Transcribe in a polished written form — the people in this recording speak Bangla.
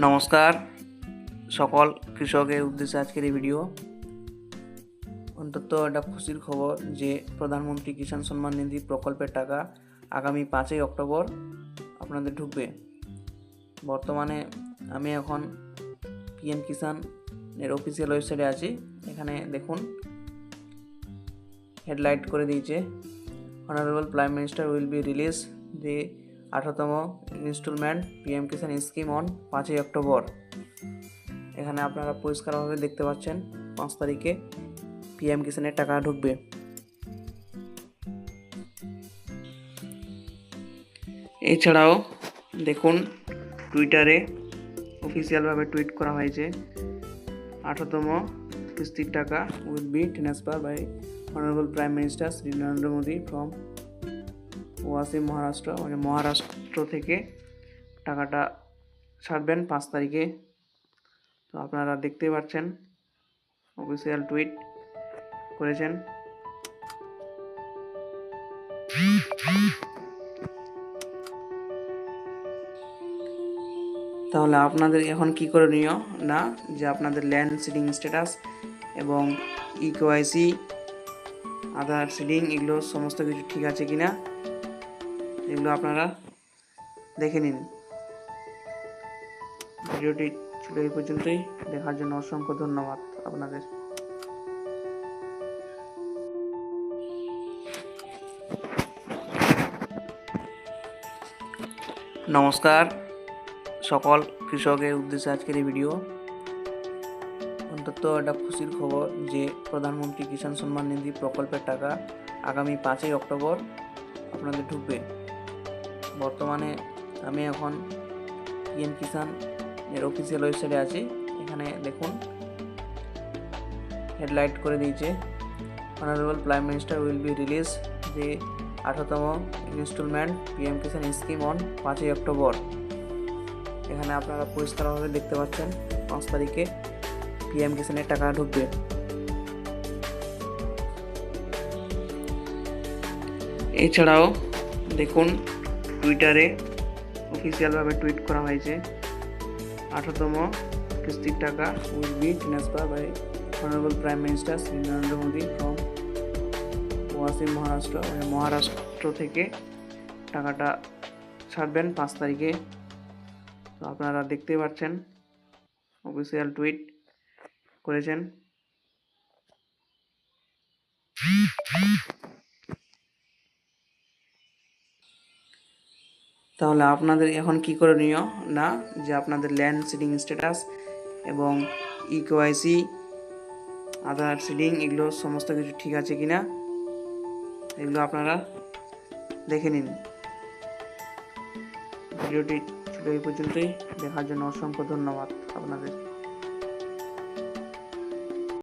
নমস্কার সকল কৃষকের উদ্দেশ্যে আজকের এই ভিডিও। অন্তত একটা খুশির খবর যে প্রধানমন্ত্রী কিষাণ সম্মান নিধি প্রকল্পের টাকা আগামী 5ই অক্টোবর আপনাদের ঢুকবে। বর্তমানে আমি এখন পিএম কিষাণের অফিসিয়াল ওয়েবসাইটে আছি। এখানে দেখুন হেডলাইট করে দিয়েছে, honourable prime minister will be release the 18তম instalment PM Kisan scheme on 5ই অক্টোবর। এখানে আপনারা পরিষ্কারভাবে দেখতে পাচ্ছেন 5 তারিখে পিএম কিষাণের টাকা ঢুকবে। এছাড়াও দেখুন টুইটারে অফিসিয়ালভাবে টুইট করা হয়েছে, 18তম কিস্তির টাকা will be transfer by honourable prime minister Shri Narendra Modi from Washim Maharashtra, মানে মহারাষ্ট্র থেকে টাকাটা ছাড়বেন 5 তারিখে। তো আপনারা দেখতে পাচ্ছেন অফিসিয়াল টুইট করেছেন। তাহলে আপনাদের এখন কি করণীয় না, যে আপনাদের ল্যান্ড সিডিং স্ট্যাটাস এবং ইকেওয়াইসি, আধার সিডিং, এগুলো সমস্ত কিছু ঠিক আছে কিনা এগুলো আপনারা দেখে নিন। ভিডিওটি ছিল এই পর্যন্তই। দেখার জন্য অসংখ্য ধন্যবাদ আপনাদের। নমস্কার সকল কৃষকের উদ্দেশ্যে আজকের এই ভিডিও। অন্তত একটা খুশির খবর যে প্রধানমন্ত্রী কিষাণ সম্মান নিধি প্রকল্পের টাকা আগামী 5ই অক্টোবর আপনাদের ঢুকবে। বর্তমানে আমি এখন পিএম কিষাণের অফিসিয়াল ওয়েবসাইটে আছি। এখানে দেখুন হেডলাইট করে দিয়েছে, honourable prime minister will be release the 18তম instalment PM Kisan scheme on 5ই অক্টোবর। এখানে আপনারা পরিষ্কারভাবে দেখতে পাচ্ছেন 5 তারিখে পিএম কিষাণের টাকা ঢুকবে। এছাড়াও দেখুন টুইটারে অফিসিয়ালভাবে টুইট করা হয়েছে, 18তম কিস্তির টাকা will be transfer by honourable prime minister Shri Narendra Modi from Washim Maharashtra, মানে মহারাষ্ট্র থেকে টাকাটা ছাড়বেন 5 তারিখে। তো আপনারা দেখতে পাচ্ছেন অফিসিয়াল টুইট করেছেন। তাহলে আপনাদের এখন কি করণীয় না, যে আপনাদের ল্যান্ড সিডিং স্ট্যাটাস এবং ইকেওয়াইসি, আধার সিডিং, এগুলো সমস্ত কিছু ঠিক আছে কিনা এগুলো আপনারা দেখে নিন। ভিডিওটি ছিল এই পর্যন্তই। দেখার জন্য অসংখ্য ধন্যবাদ আপনাদের।